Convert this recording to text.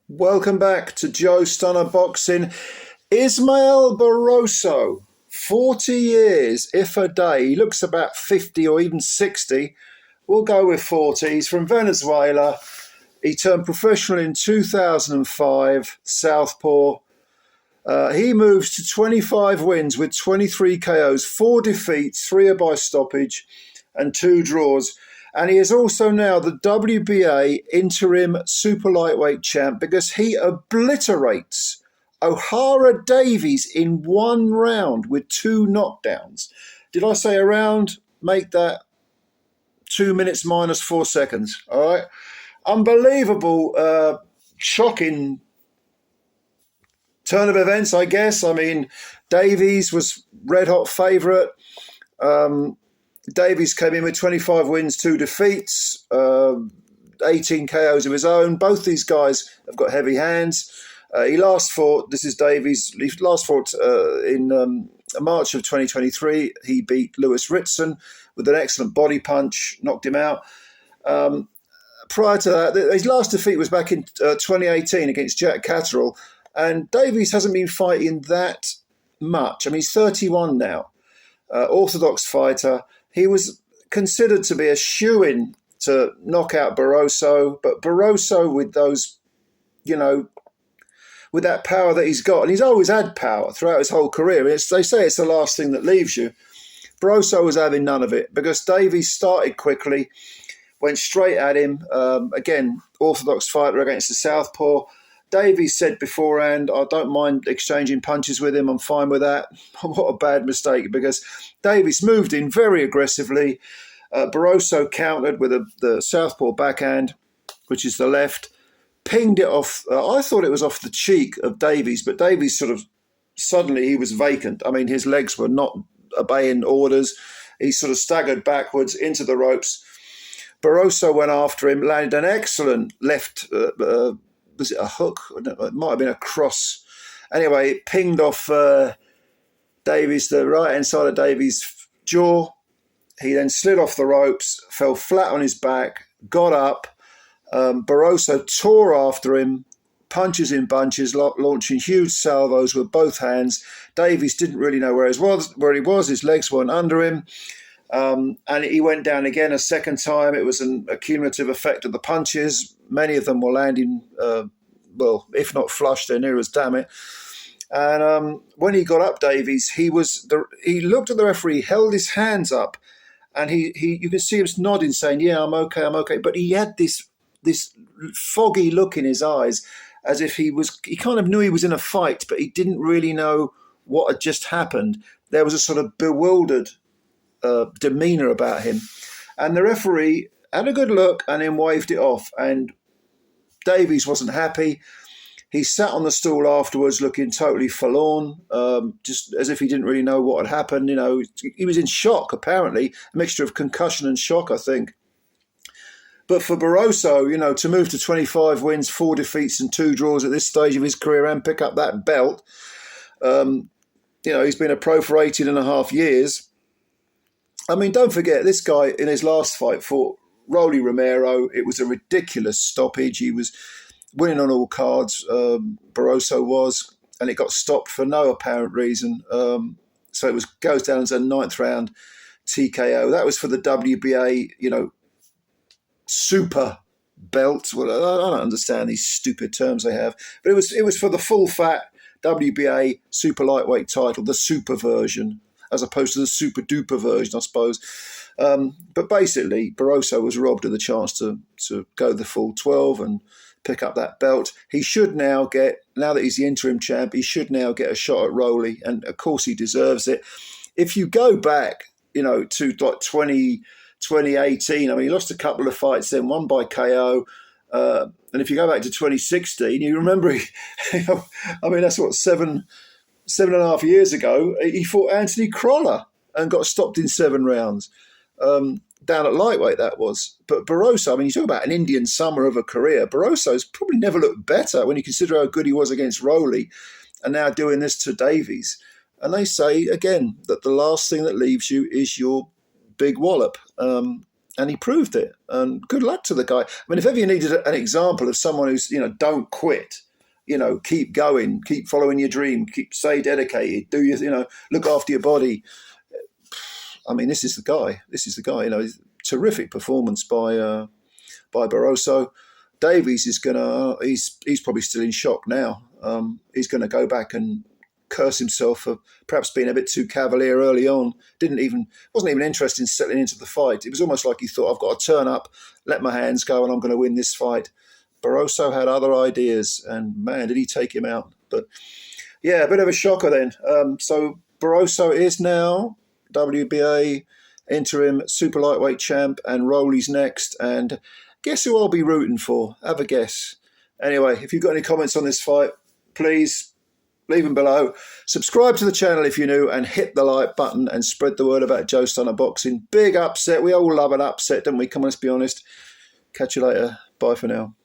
Welcome back to Joe Stunner Boxing. Ismael Barroso, 40 years, if a day. He looks about 50 or even 60. We'll go with 40. He's from Venezuela. He turned professional in 2005, Southpaw. He moves to 25 wins with 23 KOs, 4 defeats, 3 are by stoppage, and 2 draws. And he is also now the WBA Interim Super-lightweight champ because he obliterates OHARA Davies in 1 round with 2 knockdowns. Did I say a round? Make that 2 minutes minus 4 seconds. All right. Unbelievable, shocking turn of events, I guess. I mean, Davies was red hot favourite. Davies came in with 25 wins, 2 defeats, 18 KOs of his own. Both these guys have got heavy hands. He last fought, this is Davies, he last fought in March of 2023. He beat Lewis Ritson with an excellent body punch, knocked him out. Prior to that, his last defeat was back in 2018 against Jack Catterall. And Davies hasn't been fighting that much. I mean, he's 31 now, orthodox fighter. He was considered to be a shoo-in to knock out Barroso, but Barroso with those, with that power that he's got, and he's always had power throughout his whole career. They say it's the last thing that leaves you. Barroso was having none of it because Davies started quickly, went straight at him. Again, orthodox fighter against the southpaw. Davies said beforehand, I don't mind exchanging punches with him. I'm fine with that. What a bad mistake, because Davies moved in very aggressively. Barroso countered with the southpaw backhand, which is the left, pinged it off. I thought it was off the cheek of Davies, but Davies suddenly he was vacant. I mean, his legs were not obeying orders. He sort of staggered backwards into the ropes. Barroso went after him, landed an excellent left was it a hook? It might have been a cross. Anyway, it pinged off Davies, the right-hand side of Davies' jaw. He then slid off the ropes, fell flat on his back, got up. Barroso tore after him, punches in bunches, launching huge salvos with both hands. Davies didn't really know where he was. His legs weren't under him. And he went down again a second time. It was a cumulative effect of the punches. Many of them were landing, if not flush, they're near as damn it. And when he got up, Davies, he looked at the referee, held his hands up, and you can see him nodding, saying, "Yeah, I'm okay." But he had this foggy look in his eyes, as if he kind of knew he was in a fight, but he didn't really know what had just happened. There was a sort of bewildered demeanor about him, and the referee had a good look and then waved it off. And Davies wasn't happy. He sat on the stool afterwards looking totally forlorn, just as if he didn't really know what had happened. He was in shock, apparently, a mixture of concussion and shock, I think. But for Barroso, to move to 25 wins, 4 defeats and 2 draws at this stage of his career and pick up that belt, he's been a pro for 18.5 years. I mean, don't forget, this guy in his last fight fought Rolando Romero. It was a ridiculous stoppage. He was winning on all cards, Barroso was, and it got stopped for no apparent reason. So it goes down as a 9th round TKO. That was for the WBA, super belt. Well, I don't understand these stupid terms they have, but it was for the full fat WBA super lightweight title, the super version, as opposed to the super duper version, I suppose. But basically, Barroso was robbed of the chance to go the full 12 and pick up that belt. He should now now that he's the interim champ, he should now get a shot at Rolly, and of course he deserves it. If you go back, to like 2018, I mean, he lost a couple of fights then, one by KO. And if you go back to 2016, you remember, that's what, 7.5 years ago, he fought Anthony Crolla and got stopped in 7 rounds. Down at lightweight, that was. But Barroso, I mean, you talk about an Indian summer of a career. Barroso's probably never looked better when you consider how good he was against Rolly, and now doing this to Davies. And they say, again, that the last thing that leaves you is your big wallop. And he proved it. And good luck to the guy. I mean, if ever you needed an example of someone who's, don't quit, keep going, keep following your dream, stay dedicated, look after your body. I mean, this is the guy. This is the guy. Terrific performance by Barroso. Davies is gonna. He's probably still in shock now. He's going to go back and curse himself for perhaps being a bit too cavalier early on. Wasn't even interested in settling into the fight. It was almost like he thought, I've got to turn up, let my hands go, and I'm going to win this fight. Barroso had other ideas, and man, did he take him out. But yeah, a bit of a shocker then. So Barroso is now WBA Interim Super-lightweight champ, and Rolly's next. And guess who I'll be rooting for? Have a guess. Anyway, if you've got any comments on this fight, please leave them below. Subscribe to the channel if you're new, and hit the like button and spread the word about Joe Stunner Boxing. Big upset. We all love an upset, don't we? Come on, let's be honest. Catch you later. Bye for now.